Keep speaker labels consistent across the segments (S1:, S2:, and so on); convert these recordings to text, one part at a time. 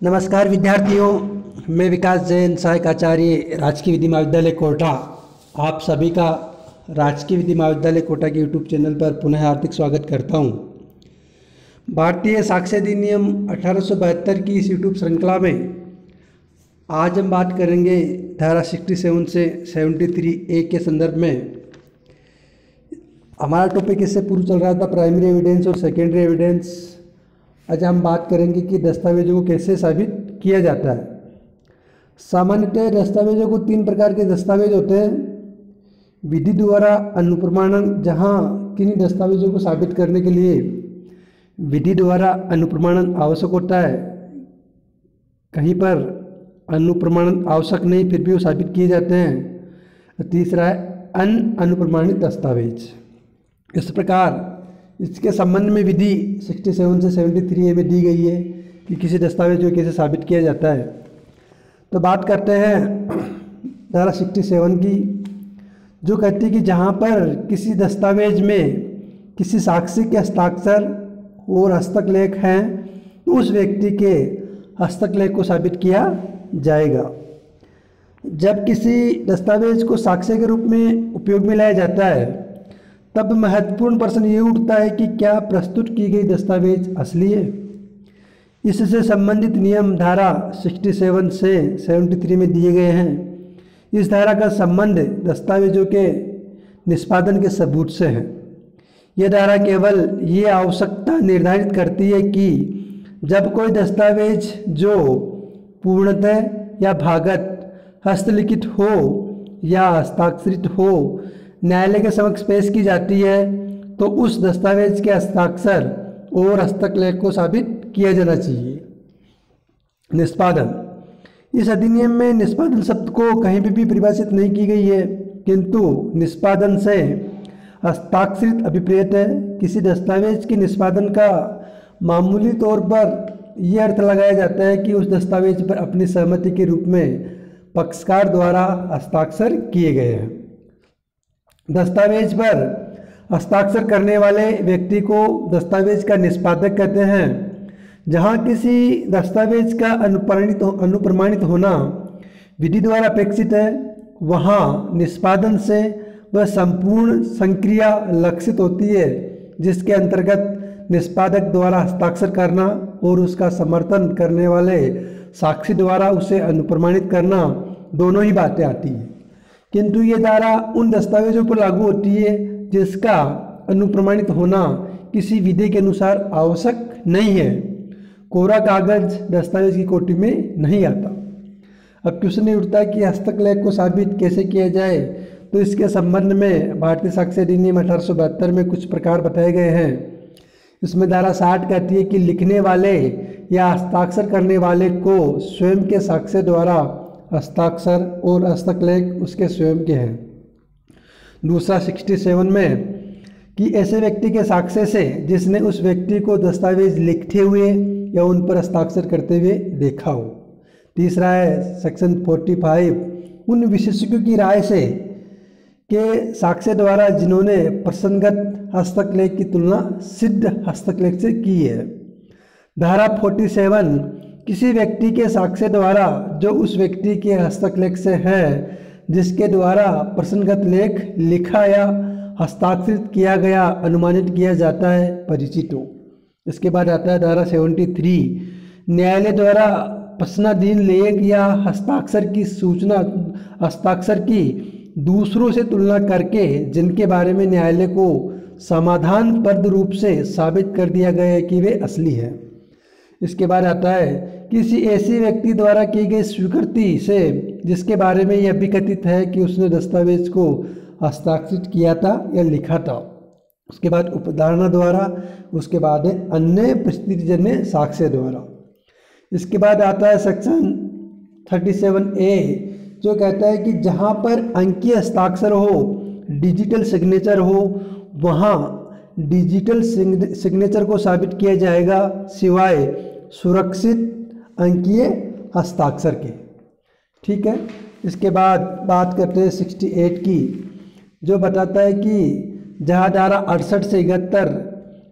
S1: नमस्कार विद्यार्थियों, मैं विकास जैन, सहायक आचार्य राजकीय विधि महाविद्यालय कोटा। आप सभी का राजकीय विधि महाविद्यालय कोटा के यूट्यूब चैनल पर पुनः हार्दिक स्वागत करता हूं। भारतीय साक्ष्य अधिनियम 1872 की इस यूट्यूब श्रृंखला में आज हम बात करेंगे धारा 67 से 73A के संदर्भ में। हमारा टॉपिक इससे पूर्व चल रहा था प्राइमरी एविडेंस और सेकेंडरी एविडेंस। आज हम बात करेंगे कि दस्तावेजों को कैसे साबित किया जाता है। सामान्यतः दस्तावेजों को 3 प्रकार के दस्तावेज होते हैं। विधि द्वारा अनुप्रमाणन, जहां किन्हीं दस्तावेजों को साबित करने के लिए विधि द्वारा अनुप्रमाणन आवश्यक होता है, कहीं पर अनुप्रमाणन आवश्यक नहीं फिर भी वो साबित किए जाते हैं। तीसरा है अनुप्रमाणित दस्तावेज। इस प्रकार इसके संबंध में विधि 67 से 73A में दी गई है कि किसी दस्तावेज को कैसे साबित किया जाता है। तो बात करते हैं धारा 67 की, जो कहती है कि जहाँ पर किसी दस्तावेज में किसी साक्षी के हस्ताक्षर और हस्तकलेख हैं तो उस व्यक्ति के हस्तकलेख को साबित किया जाएगा। जब किसी दस्तावेज को साक्ष्य के रूप में उपयोग में लाया जाता है तब महत्वपूर्ण प्रश्न ये उठता है कि क्या प्रस्तुत की गई दस्तावेज असली है। इससे संबंधित नियम धारा 67 से 73 में दिए गए हैं। इस धारा का संबंध दस्तावेजों के निष्पादन के सबूत से है। यह धारा केवल ये आवश्यकता निर्धारित करती है कि जब कोई दस्तावेज जो पूर्णतः या भागत हस्तलिखित हो या हस्ताक्षरित हो न्यायालय के समक्ष पेश की जाती है तो उस दस्तावेज के हस्ताक्षर और हस्तकलेख को साबित किया जाना चाहिए। निष्पादन, इस अधिनियम में निष्पादन शब्द को कहीं भी परिभाषित नहीं की गई है, किंतु निष्पादन से हस्ताक्षरित अभिप्रेत है। किसी दस्तावेज के निष्पादन का मामूली तौर पर यह अर्थ लगाया जाता है कि उस दस्तावेज पर अपनी सहमति के रूप में पक्षकार द्वारा हस्ताक्षर किए गए हैं। दस्तावेज पर हस्ताक्षर करने वाले व्यक्ति को दस्तावेज का निष्पादक कहते हैं। जहां किसी दस्तावेज का अनुप्रमाणित होना विधि द्वारा अपेक्षित है, वहां निष्पादन से वह संपूर्ण संक्रिया लक्षित होती है जिसके अंतर्गत निष्पादक द्वारा हस्ताक्षर करना और उसका समर्थन करने वाले साक्षी द्वारा उसे अनुप्रमाणित करना, दोनों ही बातें आती हैं। किंतु ये धारा उन दस्तावेजों पर लागू होती है जिसका अनुप्रमाणित होना किसी विधि के अनुसार आवश्यक नहीं है। कोरा कागज दस्तावेज की कोटि में नहीं आता। अब क्वेश्चन ये उठता है कि हस्तकलेख को साबित कैसे किया जाए। तो इसके संबंध में भारतीय साक्ष्य अधिनियम 1872 में कुछ प्रकार बताए गए हैं। इसमें धारा 60 कहती है कि लिखने वाले या हस्ताक्षर करने वाले को स्वयं के साक्ष्य द्वारा हस्ताक्षर और हस्तकलेख उसके स्वयं के हैं। दूसरा 67 में कि ऐसे व्यक्ति के साक्ष्य से जिसने उस व्यक्ति को दस्तावेज लिखते हुए या उन पर हस्ताक्षर करते हुए देखा हो। तीसरा है सेक्शन 45, उन विशेषज्ञों की राय से के साक्ष्य द्वारा जिन्होंने प्रसंगत हस्तकलेख की तुलना सिद्ध हस्तकलेख से की है। धारा 47, किसी व्यक्ति के साक्ष्य द्वारा जो उस व्यक्ति के हस्तकलेख से है जिसके द्वारा प्रसंगत लेख लिखा या हस्ताक्षरित किया गया अनुमानित किया जाता है, परिचित हो। इसके बाद आता है धारा 73, न्यायालय द्वारा प्रश्नाधीन लेख या हस्ताक्षर की सूचना हस्ताक्षर की दूसरों से तुलना करके जिनके बारे में न्यायालय को समाधानप्रद रूप से साबित कर दिया गया है कि वे असली है। इसके बाद आता है किसी ऐसे व्यक्ति द्वारा की गई स्वीकृति से जिसके बारे में यह भी कथित है कि उसने दस्तावेज को हस्ताक्षरित किया था या लिखा था। उसके बाद उपधारणा द्वारा, उसके बाद है अन्य परिस्थितिजन्य साक्ष्य द्वारा। इसके बाद आता है सेक्शन 37A, जो कहता है कि जहाँ पर अंकीय हस्ताक्षर हो, डिजिटल सिग्नेचर हो, वहाँ डिजिटल सिग्नेचर को साबित किया जाएगा सिवाय सुरक्षित अंकीय हस्ताक्षर के। ठीक है। इसके बाद बात करते हैं 68 की, जो बताता है कि जहाँ धारा 68 से 71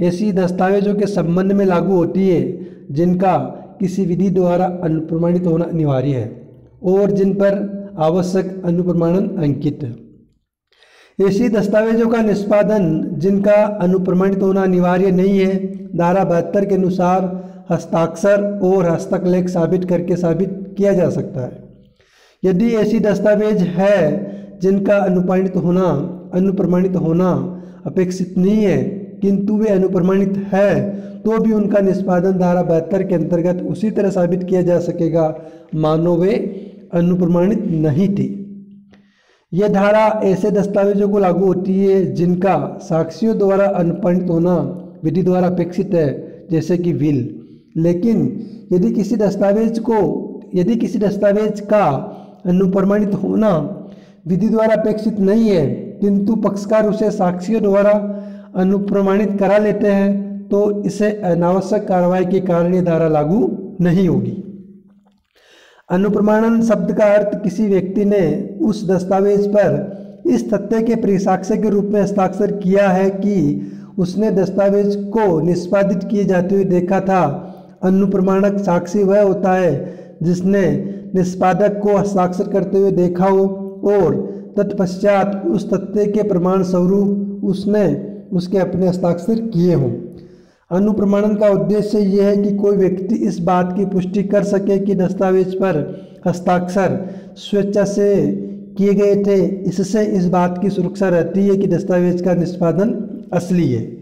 S1: ऐसी दस्तावेजों के संबंध में लागू होती है जिनका किसी विधि द्वारा अनुप्रमाणित होना अनिवार्य है और जिन पर आवश्यक अनुप्रमाणन अंकित है। ऐसी दस्तावेजों का निष्पादन जिनका अनुप्रमाणित होना अनिवार्य नहीं है, धारा 72 के अनुसार हस्ताक्षर और हस्तलेख साबित करके साबित किया जा सकता है। यदि ऐसी दस्तावेज है जिनका अनुप्रमाणित होना अपेक्षित नहीं है किंतु वे अनुप्रमाणित है, तो भी उनका निष्पादन धारा 72 के अंतर्गत उसी तरह साबित किया जा सकेगा मानो वे अनुप्रमाणित नहीं थी। यह धारा ऐसे दस्तावेजों को लागू होती है जिनका साक्षियों द्वारा अनुप्रमाणित होना विधि द्वारा अपेक्षित है, जैसे कि विल। लेकिन यदि किसी दस्तावेज का अनुप्रमाणित होना विधि द्वारा अपेक्षित नहीं है किंतु पक्षकार उसे साक्षियों द्वारा अनुप्रमाणित करा लेते हैं, तो इसे अनावश्यक कार्रवाई के कारण ये धारा लागू नहीं होगी। अनुप्रमाणन शब्द का अर्थ किसी व्यक्ति ने उस दस्तावेज पर इस तथ्य के परिसाक्ष्य के रूप में हस्ताक्षर किया है कि उसने दस्तावेज को निष्पादित किए जाते हुए देखा था। अनुप्रमाणक साक्षी वह होता है जिसने निष्पादक को हस्ताक्षर करते हुए देखा हो और तत्पश्चात उस तथ्य के प्रमाण स्वरूप उसने उसके अपने हस्ताक्षर किए हों। अनुप्रमाणन का उद्देश्य यह है कि कोई व्यक्ति इस बात की पुष्टि कर सके कि दस्तावेज पर हस्ताक्षर स्वेच्छा से किए गए थे। इससे इस बात की सुरक्षा रहती है कि दस्तावेज का निष्पादन असली है।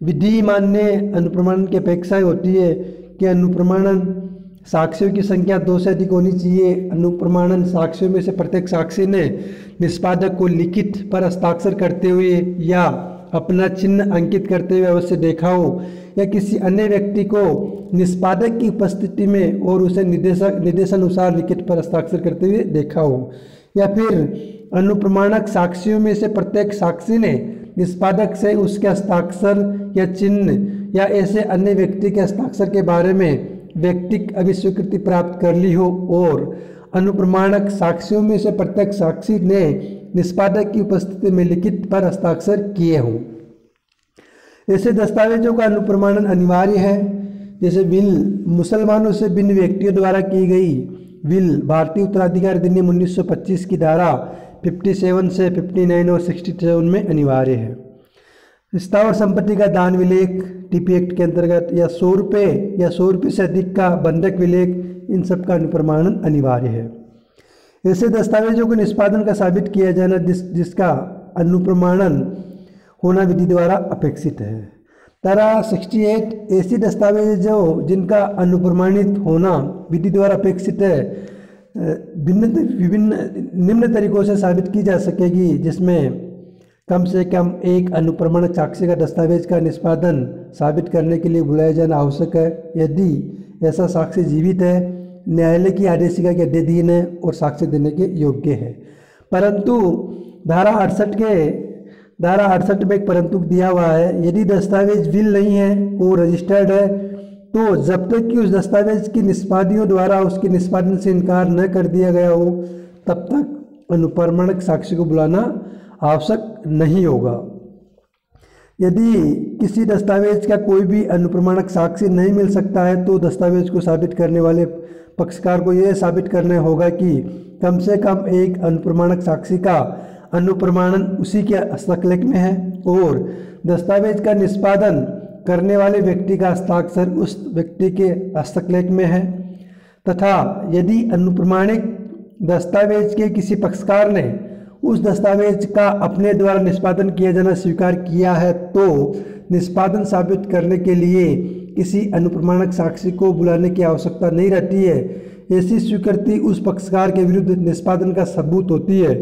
S1: विधि मान्य अनुप्रमाणन की अपेक्षा होती है कि अनुप्रमाणन साक्ष्यों की संख्या 2 से अधिक होनी चाहिए। अनुप्रमाणन साक्ष्यों में से प्रत्येक साक्षी ने निष्पादक को लिखित पर हस्ताक्षर करते हुए या अपना चिन्ह अंकित करते हुए अवश्य देखा हो, या किसी अन्य व्यक्ति को निष्पादक की उपस्थिति में और उसे निर्देशानुसार लिखित पर हस्ताक्षर करते हुए देखा हो, या फिर अनुप्रमाणक साक्षियों में से प्रत्येक साक्षी ने निष्पादक से उसके हस्ताक्षर या चिन्ह या ऐसे अन्य व्यक्ति के हस्ताक्षर के बारे में व्यक्तिक अभिस्वीकृति प्राप्त कर ली हो, और अनुप्रमाणक साक्षियों में से प्रत्येक साक्षी ने निष्पादक की उपस्थिति में लिखित पर हस्ताक्षर किए हों। ऐसे दस्तावेजों का अनुप्रमाणन अनिवार्य है। जैसे विल मुसलमानों से भिन्न व्यक्तियों द्वारा की गई विल भारतीय उत्तराधिकार अधिनियम 1925 की धारा 57 से 59 और 67 में अनिवार्य है। स्थावर संपत्ति का दान विलेख टीपी एक्ट के अंतर्गत, या 100 रुपये या 100 रुपये से अधिक का बंधक विलेख, इन सब का अनुप्रमाणन अनिवार्य है। ऐसे दस्तावेजों को निष्पादन का साबित किया जाना जिसका अनुप्रमाणन होना विधि द्वारा अपेक्षित है। धारा 68 ऐसी दस्तावेजों जिनका अनुप्रमाणित होना विधि द्वारा अपेक्षित है विभिन्न निम्न तरीकों से साबित की जा सकेगी, जिसमें कम से कम एक अनुप्रमाणक साक्षी का दस्तावेज का निष्पादन साबित करने के लिए बुलाया जाना आवश्यक है यदि ऐसा साक्षी जीवित है, न्यायालय की आदेशिका के अधीन है और साक्ष्य देने के योग्य है। परंतु धारा 68 में एक परंतु दिया हुआ है, यदि दस्तावेज विल नहीं है और रजिस्टर्ड है तो जब तक कि उस दस्तावेज की निष्पादियों द्वारा उसके निष्पादन से इनकार न कर दिया गया हो तब तक अनुप्रमाणक साक्षी को बुलाना आवश्यक नहीं होगा। यदि किसी दस्तावेज का कोई भी अनुप्रमाणक साक्षी नहीं मिल सकता है तो दस्तावेज को साबित करने वाले पक्षकार को यह साबित करना होगा कि कम से कम एक अनुप्रमाणक साक्षी का अनुप्रमाणन उसी के हस्तलेख में है और दस्तावेज का निष्पादन करने वाले व्यक्ति का हस्ताक्षर उस व्यक्ति के हस्तलेख में है, तथा यदि अनुप्रमाणित दस्तावेज के किसी पक्षकार ने उस दस्तावेज का अपने द्वारा निष्पादन किया जाना स्वीकार किया है तो निष्पादन साबित करने के लिए किसी अनुप्रमाणक साक्षी को बुलाने की आवश्यकता नहीं रहती है। ऐसी स्वीकृति उस पक्षकार के विरुद्ध निष्पादन का सबूत होती है।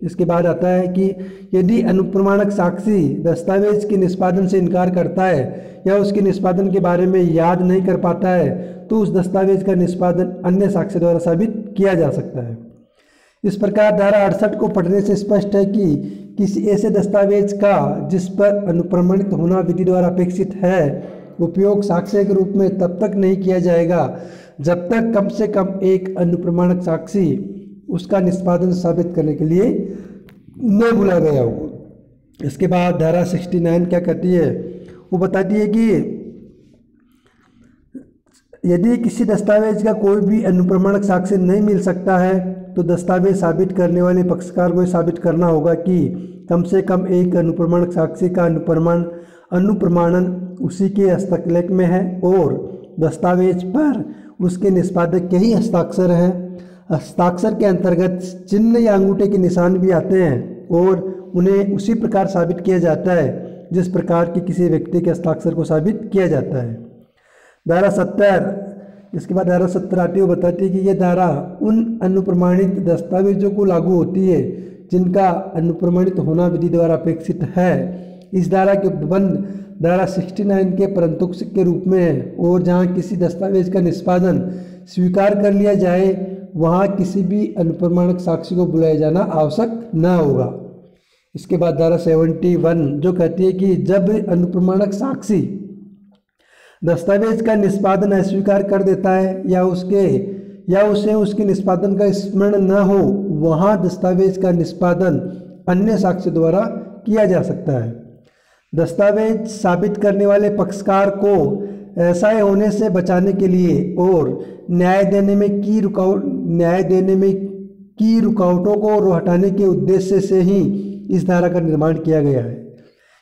S1: इसके बाद आता है कि यदि अनुप्रमाणक साक्षी दस्तावेज के निष्पादन से इनकार करता है या उसके निष्पादन के बारे में याद नहीं कर पाता है तो उस दस्तावेज का निष्पादन अन्य साक्षी द्वारा साबित किया जा सकता है। इस प्रकार धारा 68 को पढ़ने से स्पष्ट है कि किसी ऐसे दस्तावेज का जिस पर अनुप्रमाणित होना विधि द्वारा अपेक्षित है उपयोग साक्ष्य के रूप में तब तक नहीं किया जाएगा जब तक कम से कम एक अनुप्रमाणक साक्षी उसका निष्पादन साबित करने के लिए न बुला गया हो। इसके बाद धारा 69 क्या कहती है, वो बताती है कि यदि किसी दस्तावेज का कोई भी अनुप्रमाणक साक्ष्य नहीं मिल सकता है तो दस्तावेज साबित करने वाले पक्षकार को साबित करना होगा कि कम से कम एक अनुप्रमाणक साक्ष्य का अनुप्रमाणन उसी के हस्तलेख में है और दस्तावेज पर उसके निष्पादक के ही हस्ताक्षर हैं। हस्ताक्षर के अंतर्गत चिन्ह या अंगूठे के निशान भी आते हैं और उन्हें उसी प्रकार साबित किया जाता है जिस प्रकार की किसी व्यक्ति के हस्ताक्षर को साबित किया जाता है। धारा 70, इसके बाद धारा 70 आती है, वो बताती है कि ये धारा उन अनुप्रमाणित दस्तावेजों को लागू होती है जिनका अनुप्रमाणित होना विधि द्वारा अपेक्षित है। इस धारा के उपबंध धारा 69 के परंतुक के रूप में है और जहाँ किसी दस्तावेज का निष्पादन स्वीकार कर लिया जाए वहाँ किसी भी अनुप्रमाणक साक्षी को बुलाया जाना आवश्यक न होगा। इसके बाद धारा 71 जो कहती है कि जब अनुप्रमाणक साक्षी दस्तावेज का निष्पादन अस्वीकार कर देता है या उसे उसके निष्पादन का स्मरण न हो वहाँ दस्तावेज का निष्पादन अन्य साक्षी द्वारा किया जा सकता है। दस्तावेज साबित करने वाले पक्षकार को ऐसा होने से बचाने के लिए और न्याय देने में की रुकावटों को हटाने के उद्देश्य से ही इस धारा का निर्माण किया गया है।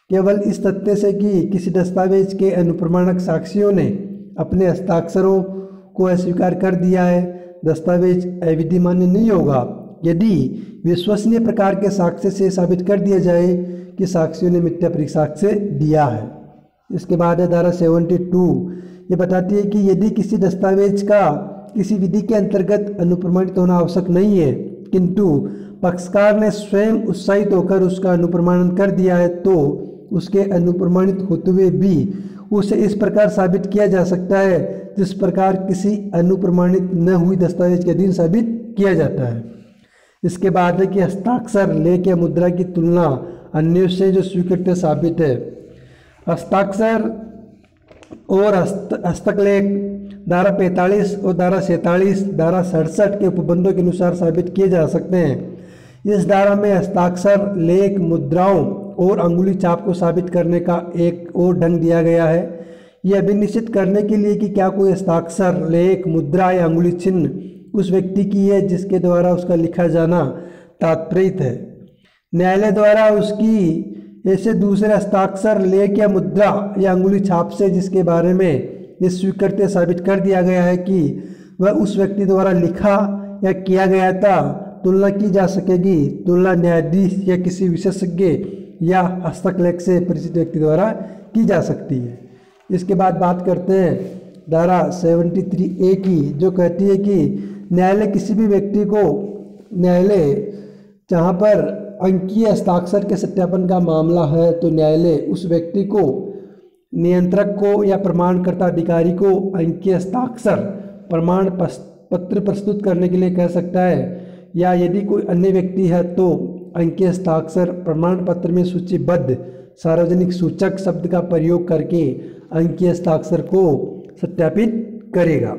S1: केवल इस तथ्य से कि किसी दस्तावेज के अनुप्रमाणक साक्षियों ने अपने हस्ताक्षरों को अस्वीकार कर दिया है दस्तावेज अविधि मान्य नहीं होगा यदि विश्वसनीय प्रकार के साक्ष्य से साबित कर दिया जाए कि साक्षियों ने मिथ्या परिसाक्ष्य दिया है। इसके बाद है धारा 72, ये बताती है कि यदि किसी दस्तावेज का किसी विधि के अंतर्गत अनुप्रमाणित होना आवश्यक नहीं है किंतु पक्षकार ने स्वयं उत्साहित होकर उसका अनुप्रमाणन कर दिया है तो उसके अनुप्रमाणित होते हुए भी उसे इस प्रकार साबित किया जा सकता है जिस प्रकार किसी अनुप्रमाणित न हुई दस्तावेज के अधीन साबित किया जाता है। इसके बाद है कि हस्ताक्षर लेख या मुद्रा की तुलना अन्य से जो स्वीकृत साबित है। हस्ताक्षर और हस्तकलेख धारा 45 और धारा 47 धारा 67 के उपबंधों के अनुसार साबित किए जा सकते हैं। इस धारा में हस्ताक्षर लेख मुद्राओं और अंगुली छाप को साबित करने का एक और ढंग दिया गया है। यह भी निश्चित करने के लिए कि क्या कोई हस्ताक्षर लेख मुद्रा या अंगुली चिन्ह उस व्यक्ति की है जिसके द्वारा उसका लिखा जाना तात्पर्य है। न्यायालय द्वारा उसकी ऐसे दूसरे हस्ताक्षर लेख या मुद्रा या अंगुली छाप से जिसके बारे में ये स्वीकृत साबित कर दिया गया है कि वह उस व्यक्ति द्वारा लिखा या किया गया था तुलना की जा सकेगी। तुलना न्यायाधीश या किसी विशेषज्ञ या हस्तकलेख से परिचित व्यक्ति द्वारा की जा सकती है। इसके बाद बात करते हैं धारा 73A की जो कहती है कि न्यायालय किसी भी व्यक्ति को जहाँ पर अंकीय हस्ताक्षर के सत्यापन का मामला है तो न्यायालय उस व्यक्ति को नियंत्रक को या प्रमाणकर्ता अधिकारी को अंकीय हस्ताक्षर प्रमाण पत्र प्रस्तुत करने के लिए कह सकता है या यदि कोई अन्य व्यक्ति है तो अंकीय हस्ताक्षर प्रमाण पत्र में सूचीबद्ध सार्वजनिक सूचक शब्द का प्रयोग करके अंकीय हस्ताक्षर को सत्यापित करेगा।